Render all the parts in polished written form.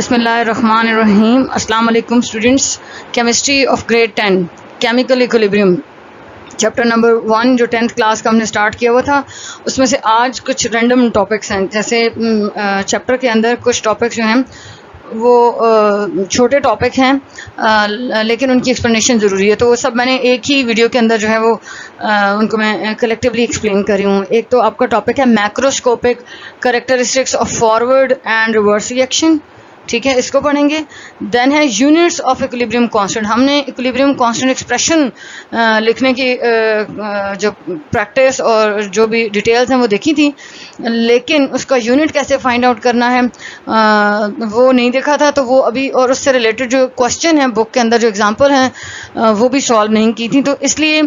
बिस्मिल्लाहिर्रहमानिर्रहीम। अस्सलाम वालेकुम students. Chemistry of grade 10 chemical equilibrium chapter number 1 जो 10th क्लास का हमने स्टार्ट किया हुआ था, उसमें से आज कुछ रैंडम टॉपिक्स हैं। जैसे चैप्टर के अंदर कुछ टॉपिक्स जो हैं वो छोटे टॉपिक हैं, लेकिन उनकी एक्सप्लेनेशन ज़रूरी है, तो वो सब मैंने एक ही वीडियो के अंदर जो है वो उनको मैं कलेक्टिवली एक्सप्लेन कर रही हूँ। एक तो आपका टॉपिक है macroscopic characteristics of forward and reverse reaction, ठीक है, इसको पढ़ेंगे। देन है यूनिट्स ऑफ इक्विलिब्रियम कांस्टेंट। हमने इक्विलिब्रियम कांस्टेंट एक्सप्रेशन लिखने की जो प्रैक्टिस और जो भी डिटेल्स हैं वो देखी थी, लेकिन उसका यूनिट कैसे फाइंड आउट करना है वो नहीं देखा था। तो वो अभी, और उससे रिलेटेड जो क्वेश्चन है बुक के अंदर, जो एग्जांपल हैं वो भी सॉल्व नहीं की थी, तो इसलिए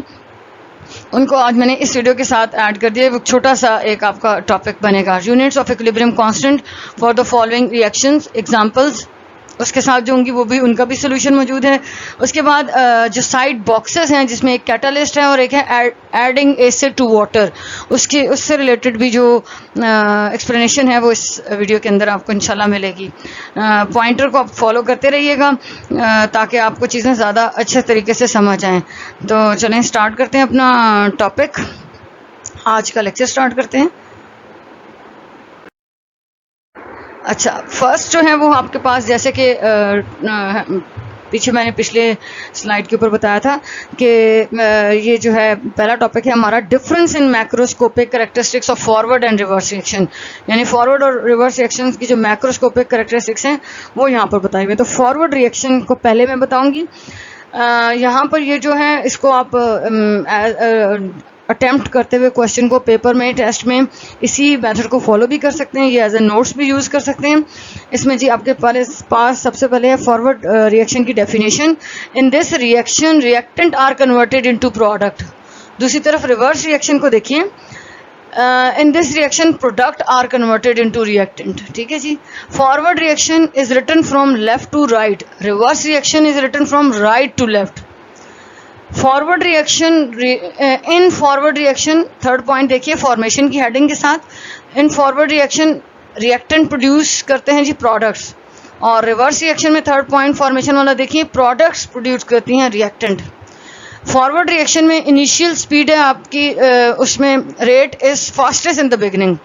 उनको आज मैंने इस वीडियो के साथ ऐड कर दिया। एक छोटा सा एक आपका टॉपिक बनेगा, units of equilibrium constant for the following reactions, examples, उसके साथ जो होंगी वो भी, उनका भी सोल्यूशन मौजूद है। उसके बाद जो साइड बॉक्सेस हैं जिसमें एक कैटालिस्ट है और एक है एडिंग एसिड टू वाटर, उससे रिलेटेड भी जो एक्सप्लेनेशन है वो इस वीडियो के अंदर आपको इंशाल्लाह मिलेगी। पॉइंटर को आप फॉलो करते रहिएगा ताकि आपको चीज़ें ज़्यादा अच्छे तरीके से समझ आएँ। तो चलें स्टार्ट करते हैं अपना टॉपिक, आज का लेक्चर स्टार्ट करते हैं। अच्छा, फर्स्ट जो है वो आपके पास, जैसे कि पीछे मैंने पिछले स्लाइड के ऊपर बताया था कि ये जो है पहला टॉपिक है हमारा, difference in macroscopic characteristics of forward and reverse reaction, यानी फॉरवर्ड और रिवर्स रिएक्शन की जो मैक्रोस्कोपिक कैरेक्टरिस्टिक्स हैं वो यहाँ पर बताई हुई। तो फॉरवर्ड रिएक्शन को पहले मैं बताऊँगी। यहाँ पर ये जो है इसको आप अटेम्प्ट करते हुए क्वेश्चन को पेपर में, टेस्ट में इसी मेथड को फॉलो भी कर सकते हैं, ये एज ए नोट्स भी यूज़ कर सकते हैं। इसमें जी आपके पास सबसे पहले है फॉरवर्ड रिएक्शन की definition. In this reaction reactant are converted into product. दूसरी तरफ रिवर्स रिएक्शन को देखिए, in this reaction product are converted into reactant, ठीक है जी। Forward reaction is written from left to right, reverse reaction is written from right to left. Forward reaction, in forward reaction, third point देखिए formation की heading के साथ, in forward reaction reactant produce करते हैं जी products, और reverse reaction में third point formation वाला देखिए, प्रोडक्ट्स प्रोड्यूस करती हैं रिएक्टेंट। फॉरवर्ड रिएक्शन में इनिशियल स्पीड है आपकी, उसमें rate is fastest in the beginning.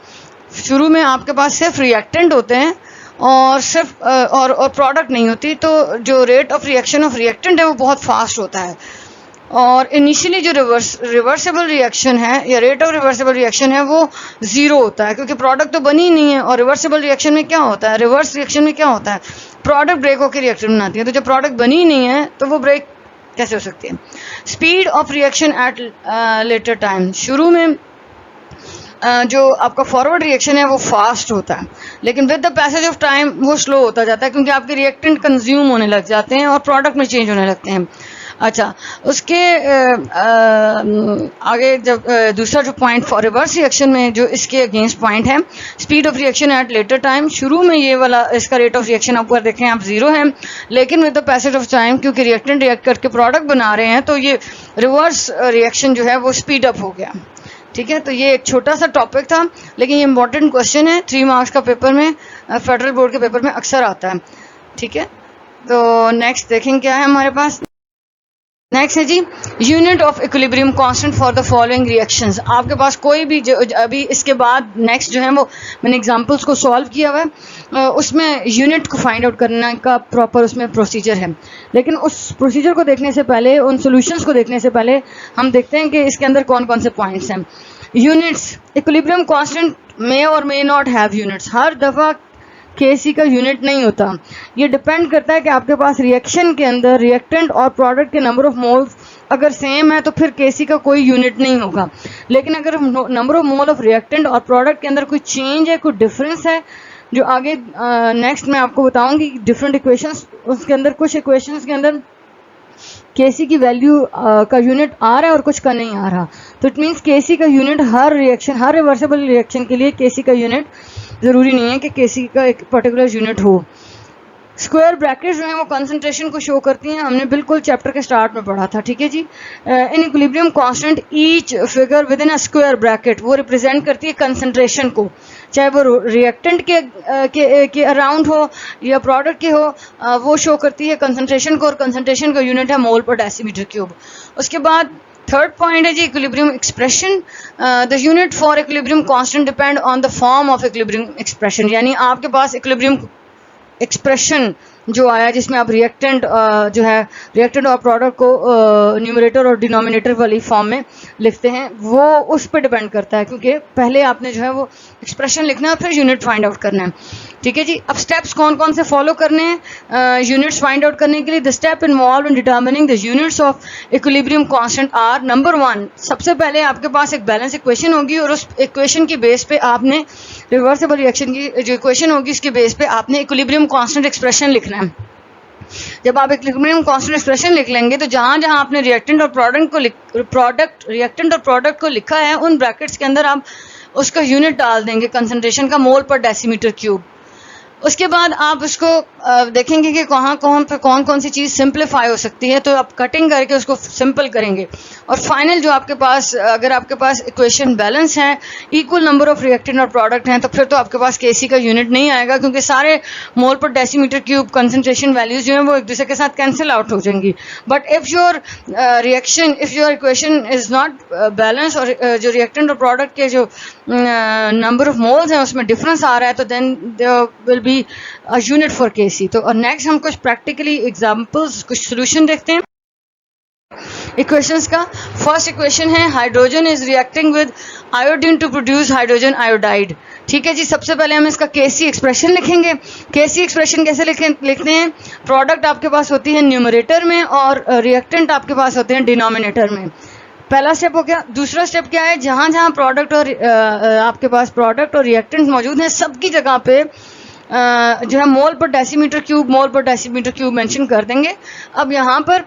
शुरू में आपके पास सिर्फ रिएक्टेंट होते हैं और सिर्फ और प्रोडक्ट नहीं होती, तो जो rate of reaction of reactant है वो बहुत फास्ट होता है। और इनिशियली जो रिवर्सिबल रिएक्शन है या रेट ऑफ रिवर्सिबल रिएक्शन है वो ज़ीरो होता है, क्योंकि प्रोडक्ट तो बनी ही नहीं है। और रिवर्सिबल रिएक्शन में क्या होता है, रिवर्स रिएक्शन में क्या होता है, प्रोडक्ट ब्रेक होकर रिएक्शन बनाती है, तो जब प्रोडक्ट बनी ही नहीं है तो वो ब्रेक कैसे हो सकती है। Speed of reaction at later time, शुरू में जो आपका फॉरवर्ड रिएक्शन है वो फास्ट होता है, लेकिन with the passage of time वो स्लो होता जाता है, क्योंकि आपके रिएक्टेंट कंज्यूम होने लग जाते हैं और प्रोडक्ट में चेंज होने लगते हैं। अच्छा, उसके आगे जब दूसरा जो पॉइंट फॉर रिवर्स रिएक्शन में जो इसके अगेंस्ट पॉइंट है, speed of reaction at later time, शुरू में ये वाला इसका रेट ऑफ रिएक्शन ऊपर देखें आप ज़ीरो है, लेकिन with the passage of time क्योंकि रिएक्टेंट रिएक्ट करके प्रोडक्ट बना रहे हैं तो ये रिवर्स रिएक्शन जो है वो स्पीड अप हो गया, ठीक है। तो ये एक छोटा सा टॉपिक था, लेकिन ये इंपॉर्टेंट क्वेश्चन है, 3 मार्क्स का पेपर में, फेडरल बोर्ड के पेपर में अक्सर आता है, ठीक है। तो नेक्स्ट देखेंगे क्या है हमारे पास। नेक्स्ट है जी unit of equilibrium constant for the following reactions. आपके पास कोई भी जो अभी इसके बाद नेक्स्ट जो है वो मैंने एग्जांपल्स को सॉल्व किया हुआ है, उसमें यूनिट को फाइंड आउट करने का प्रॉपर उसमें प्रोसीजर है, लेकिन उस प्रोसीजर को देखने से पहले, उन सॉल्यूशंस को देखने से पहले हम देखते हैं कि इसके अंदर कौन कौन से पॉइंट्स हैं। यूनिट्स, इक्विलिब्रियम कांस्टेंट मे और मे नॉट हैव यूनिट्स, हर दफ़ा केसी का यूनिट नहीं होता। ये डिपेंड करता है कि आपके पास रिएक्शन के अंदर रिएक्टेंट और प्रोडक्ट के नंबर ऑफ मोल्स अगर सेम है तो फिर केसी का कोई यूनिट नहीं होगा, लेकिन अगर number of mole of reactant और प्रोडक्ट के अंदर कोई चेंज है, कोई डिफरेंस है, जो आगे नेक्स्ट मैं आपको बताऊंगी डिफरेंट इक्वेशंस, उसके अंदर कुछ इक्वेशंस के अंदर केसी की वैल्यू का यूनिट आ रहा है और कुछ का नहीं आ रहा, तो इट मीन्स केसी का यूनिट हर रिएक्शन, हर रिवर्सिबल रिएक्शन के लिए केसी का यूनिट ज़रूरी नहीं है कि केसी का एक पर्टिकुलर यूनिट हो। स्क्वायर ब्रैकेट जो है वो कंसंट्रेशन को शो करती हैं, हमने बिल्कुल चैप्टर के स्टार्ट में पढ़ा था, ठीक है जी। In equilibrium constant each figure within a square bracket वो रिप्रेजेंट करती है कंसंट्रेशन को, चाहे वो रिएक्टेंट के अराउंड हो या प्रोडक्ट के हो, वो शो करती है कंसंट्रेशन को, और कंसंट्रेशन का यूनिट है मोल पर डेसीमीटर क्यूब। उसके बाद थर्ड पॉइंट है जी equilibrium expression. The unit for equilibrium constant depend on the form of equilibrium expression, यानी आपके पास इक्विलिब्रियम एक्सप्रेशन जो आया जिसमें आप रिएक्टेंट जो है रिएक्टेंट और प्रोडक्ट को न्यूमरेटर और डिनोमिनेटर वाली फॉर्म में लिखते हैं, वो उस पर डिपेंड करता है, क्योंकि पहले आपने जो है वो एक्सप्रेशन लिखना है फिर यूनिट फाइंड आउट करना है, ठीक है जी। अब स्टेप्स कौन कौन से फॉलो करने हैं यूनिट्स फाइंड आउट करने के लिए? The step involve in determining the units of equilibrium constant are, number 1, सबसे पहले आपके पास एक बैलेंस इक्वेशन होगी और उस इक्वेशन की बेस पे आपने रिवर्सिबल रिएक्शन की जो इक्वेशन होगी उसके बेस पे आपने इक्विलिब्रियम कांस्टेंट एक्सप्रेशन लिखना है। जब आप इक्विलिब्रियम कांस्टेंट एक्सप्रेशन लिख लेंगे तो जहां जहां आपने रिएक्टेंट और प्रोडक्ट को लिखा है उन ब्रैकेट्स के अंदर आप उसका यूनिट डाल देंगे कंसंट्रेशन का मोल पर डेसीमीटर क्यूब। उसके बाद आप उसको देखेंगे कि कौन कौन सी चीज़ सिंप्लीफाई हो सकती है, तो आप कटिंग करके उसको सिंपल करेंगे और फाइनल जो आपके पास अगर आपके पास इक्वेशन बैलेंस है, इक्वल नंबर ऑफ रिएक्टेंट और प्रोडक्ट हैं, तो फिर तो आपके पास केसी का यूनिट नहीं आएगा, क्योंकि सारे मोल पर डेसीमीटर क्यूब कंसंट्रेशन वैल्यूज जो हैं वो एक दूसरे के साथ कैंसिल आउट हो जाएंगी। But if your equation is not balance और जो रिएक्टेंट और प्रोडक्ट के जो नंबर ऑफ मोल्स हैं उसमें डिफरेंस आ रहा है, तो then there will be a unit for KC. तो और नेक्स्ट हम कुछ प्रैक्टिकली एग्जांपल्स, कुछ सॉल्यूशन देखते हैं इक्वेशंस का। फर्स्ट इक्वेशन है hydrogen is reacting with iodine to produce hydrogen iodide, ठीक है जी। सबसे पहले हम इसका केसी एक्सप्रेशन लिखेंगे। केसी एक्सप्रेशन कैसे लिखते हैं? प्रोडक्ट आपके पास होती है न्यूमरेटर में और रिएक्टेंट आपके पास होते हैं डिनोमिनेटर में। पहला स्टेप हो गया। दूसरा स्टेप क्या है? जहां जहां प्रोडक्ट और आपके पास प्रोडक्ट और रिएक्टेंट मौजूद हैं सबकी जगह पे जो है मोल पर डेसीमीटर क्यूब मेंशन कर देंगे। अब यहाँ पर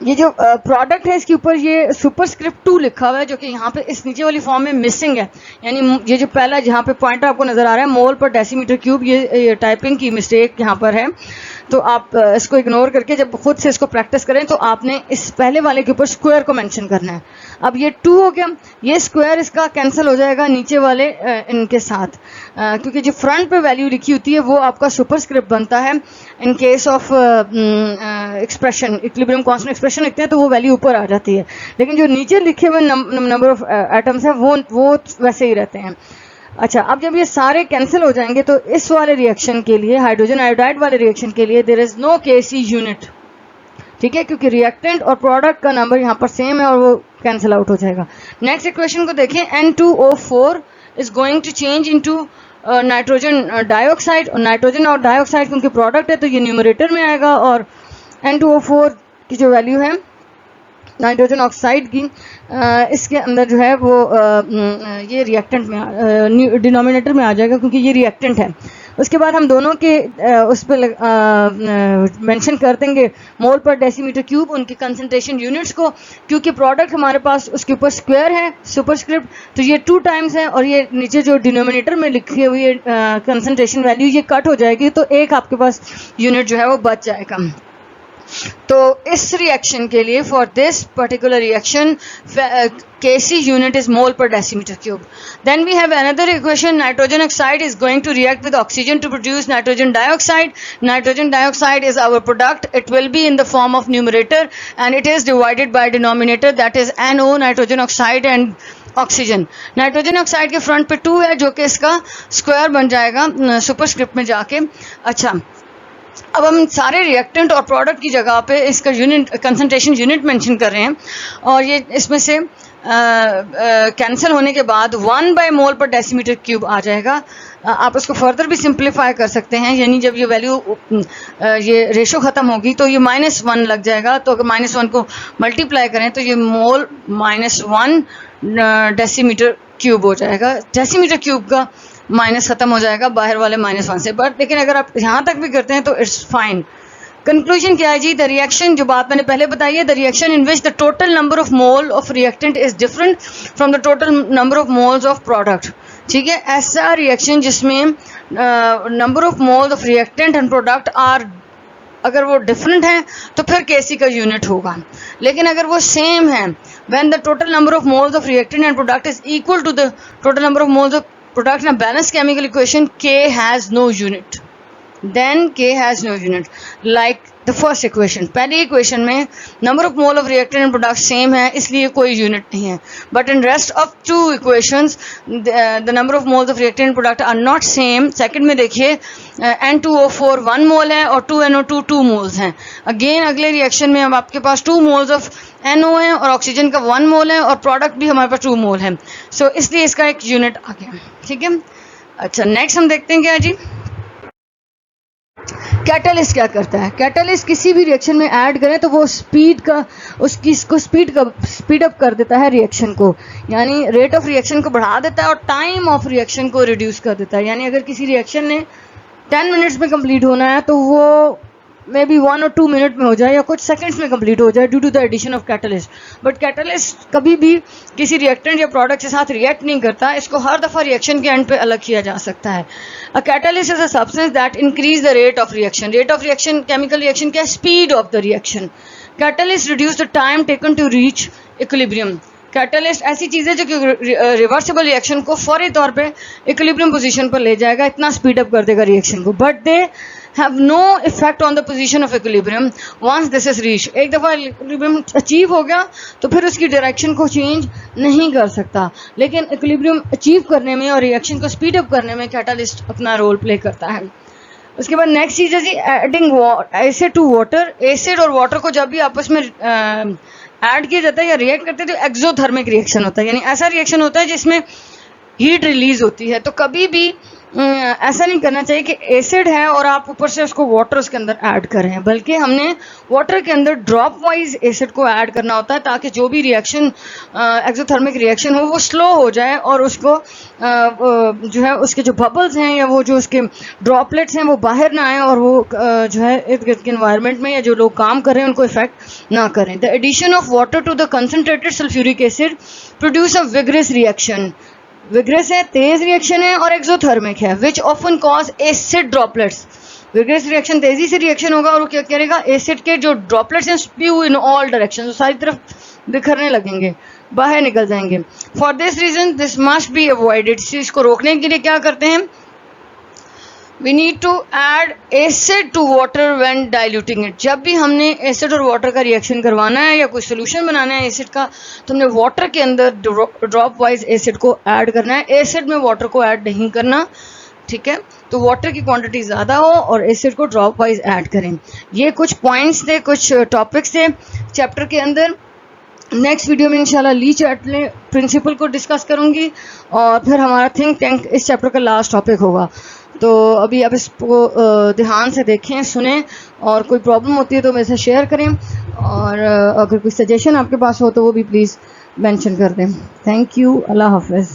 ये जो प्रोडक्ट है इसके ऊपर ये सुपरस्क्रिप्ट 2 लिखा हुआ है, जो कि यहाँ पे इस नीचे वाली फॉर्म में मिसिंग है, यानी ये जो पहला जहाँ पे पॉइंटर आपको नजर आ रहा है मोल पर डेसीमीटर क्यूब, ये टाइपिंग की मिस्टेक यहाँ पर है, तो आप इसको इग्नोर करके जब खुद से इसको प्रैक्टिस करें तो आपने इस पहले वाले के ऊपर स्क्वायर को मेंशन करना है। अब ये 2 हो गया, ये स्क्वायर इसका कैंसिल हो जाएगा नीचे वाले इनके साथ, क्योंकि जो फ्रंट पे वैल्यू लिखी होती है वो आपका सुपरस्क्रिप्ट बनता है। In case of expression equilibrium constant expression लिखते हैं तो वो वैल्यू ऊपर आ जाती है, लेकिन जो नीचे लिखे हुए नंबर ऑफ एटम्स है वो वैसे ही रहते हैं। अच्छा, अब जब ये सारे कैंसिल हो जाएंगे तो इस वाले रिएक्शन के लिए, हाइड्रोजन आयोडाइड वाले रिएक्शन के लिए, there is no K C unit, ठीक है, क्योंकि रिएक्टेंट और प्रोडक्ट का नंबर यहाँ पर सेम है और वो कैंसिल आउट हो जाएगा। नेक्स्ट इक्वेशन को देखें। N2O4 is going to change into nitrogen dioxide, और नाइट्रोजन और डाइऑक्साइड क्योंकि प्रोडक्ट है तो ये न्यूमरेटर में आएगा, और N2O4 की जो वैल्यू है नाइट्रोजन ऑक्साइड की इसके अंदर जो है वो ये रिएक्टेंट में डिनोमिनेटर में आ जाएगा क्योंकि ये रिएक्टेंट है। उसके बाद हम दोनों के उस पर मेंशन कर देंगे मोल पर डेसीमीटर क्यूब उनके कंसंट्रेशन यूनिट्स को, क्योंकि प्रोडक्ट हमारे पास उसके ऊपर स्क्वायर है सुपरस्क्रिप्ट, तो ये 2 टाइम्स है और ये नीचे जो डिनोमिनेटर में लिखी हुई है कंसंट्रेशन वैल्यू ये कट हो जाएगी, तो एक आपके पास यूनिट जो है वो बच जाएगा। तो इस रिएक्शन के लिए for this particular reaction Kc unit is mole per decimeter cube. Then we have another equation. Nitrogen oxide is going to react with oxygen to produce nitrogen dioxide. Nitrogen dioxide is our product. It will be in the form of numerator and it is divided by denominator, that is NO, nitrogen oxide and oxygen. Nitrogen oxide के front पे 2 है जो कि इसका square बन जाएगा superscript में जाके। अच्छा, अब हम सारे रिएक्टेंट और प्रोडक्ट की जगह पे इसका यूनिट कंसंट्रेशन यूनिट मेंशन कर रहे हैं और ये इसमें से कैंसिल होने के बाद 1 बाय मोल पर डेसीमीटर क्यूब आ जाएगा। आप इसको फर्दर भी सिंप्लीफाई कर सकते हैं, यानी जब ये वैल्यू ये रेशो ख़त्म होगी तो ये -1 लग जाएगा, तो अगर -1 को मल्टीप्लाई करें तो ये मोल -1 डेसीमीटर क्यूब हो जाएगा। डेसीमीटर क्यूब का माइनस खत्म हो जाएगा बाहर वाले -1 से, बट लेकिन अगर आप यहाँ तक भी करते हैं तो इट्स फाइन। कंक्लूजन क्या है जी? द रिएक्शन, जो बात मैंने पहले बताई है, the reaction in which the total number of mole of reactant is different from the total number of moles of product. ठीक है, ऐसा रिएक्शन जिसमें number of moles of reactant and product are, अगर वो डिफरेंट हैं तो फिर Kc का यूनिट होगा, लेकिन अगर वो सेम है, when the total number of moles of reactant and product is equal to the total number of moles of product in a balance chemical equation, K has no unit, then K has no unit, like the first equation. पहली equation में number of mole of reactant and product same है, इसलिए कोई unit नहीं है, but in rest of two equations the number of moles of reactant and product are not same. Second में देखिए N2O4 1 मोल है और 2NO2 2 मोल्स हैं. अगेन अगले रिएक्शन में अब आपके पास 2 मोल्स ऑफ NO है और ऑक्सीजन का 1 मोल है और प्रोडक्ट भी हमारे पास 2 मोल है, सो इसलिए इसका एक यूनिट आ गया. ठीक है, अच्छा नेक्स्ट हम देखते हैं क्या जी, कैटलिस्ट क्या करता है. कैटलिस्ट किसी भी रिएक्शन में ऐड करें तो वो स्पीड का उसको स्पीड अप कर देता है रिएक्शन को, यानी रेट ऑफ रिएक्शन को बढ़ा देता है और टाइम ऑफ रिएक्शन को रिड्यूस कर देता है. यानी अगर किसी रिएक्शन ने 10 मिनट्स में कंप्लीट होना है तो वो मे बी 1 और 2 मिनट में हो जाए या कुछ सेकंड्स में कंप्लीट हो जाए due to the addition of catalyst. But catalyst कभी भी किसी रिएक्टेंट या प्रोडक्ट के साथ रिएक्ट नहीं करता, इसको हर दफ़ा रिएक्शन के एंड पे अलग किया जा सकता है. A catalyst is a substance that increase the rate of reaction. Rate of reaction chemical reaction क्या है, speed of the reaction. Catalyst reduce the time taken to reach equilibrium. Catalyst ऐसी चीज़ है जो कि रिवर्सिबल रिएक्शन को फौरी तौर पे इक्विलिब्रियम पोजीशन पर ले जाएगा, इतना स्पीड अप कर देगा रिएक्शन को, but they have no effect on the position of equilibrium once this is reached. एक दफ़ा equilibrium अचीव हो गया तो फिर उसकी डायरेक्शन को चेंज नहीं कर सकता, लेकिन equilibrium अचीव करने में और रिएक्शन को स्पीड अप करने में कैटलिस्ट अपना रोल प्ले करता है. उसके बाद नेक्स्ट चीज़ है जी adding acid to water. Acid और वाटर को जब भी आपस में ऐड किया जाता है या रिएक्ट करते हैं तो एक्सोथर्मिक रिएक्शन होता है, यानी ऐसा रिएक्शन होता है जिसमें हीट रिलीज होती है. तो कभी भी ऐसा नहीं करना चाहिए कि एसिड है और आप ऊपर से उसको वाटर उसके अंदर ऐड करें, बल्कि हमने वाटर के अंदर ड्रॉप वाइज एसिड को ऐड करना होता है ताकि जो भी रिएक्शन एक्सोथर्मिक रिएक्शन हो वो स्लो हो जाए और उसको जो है उसके जो बबल्स हैं या वो जो उसके ड्रॉपलेट्स हैं वो बाहर ना आए और वो जो है इर्द गिर्द के एनवायरनमेंट में या जो लोग काम कर रहे हैं उनको इफेक्ट ना करें. The addition of water to the concentrated sulphuric acid produce a vigorous reaction. Vigorous है, तेज रिएक्शन है और एक्सोथर्मिक है, which often cause acid droplets. Vigorous reaction तेजी से रिएक्शन होगा और वो क्या करेगा, एसिड के जो ड्रॉपलेट्स हैं स्प्यू इन ऑल डायरेक्शन, सारी तरफ बिखरने लगेंगे, बाहर निकल जाएंगे. For this reason this must be avoided. इस चीज़ को रोकने के लिए क्या करते हैं, we need to add acid to water when diluting it. जब भी हमने एसिड और वाटर का रिएक्शन करवाना है या कोई सोल्यूशन बनाना है एसिड का तो हमने वाटर के अंदर ड्रॉप वाइज एसिड को ऐड करना है, एसिड में वाटर को ऐड नहीं करना. ठीक है, तो वाटर की क्वांटिटी ज़्यादा हो और एसिड को ड्रॉप वाइज ऐड करें. ये कुछ पॉइंट्स थे, कुछ टॉपिक्स थे चैप्टर के अंदर. नेक्स्ट वीडियो में इंशाल्लाह ली चैटले प्रिंसिपल को डिस्कस करूँगी और फिर हमारा थिंक टैंक इस चैप्टर का लास्ट टॉपिक होगा. तो अभी आप इसको ध्यान से देखें, सुनें और कोई प्रॉब्लम होती है तो मेरे से शेयर करें और अगर कोई सजेशन आपके पास हो तो वो भी प्लीज़ मेंशन कर दें. थैंक यू, अल्लाह हाफ़िज़.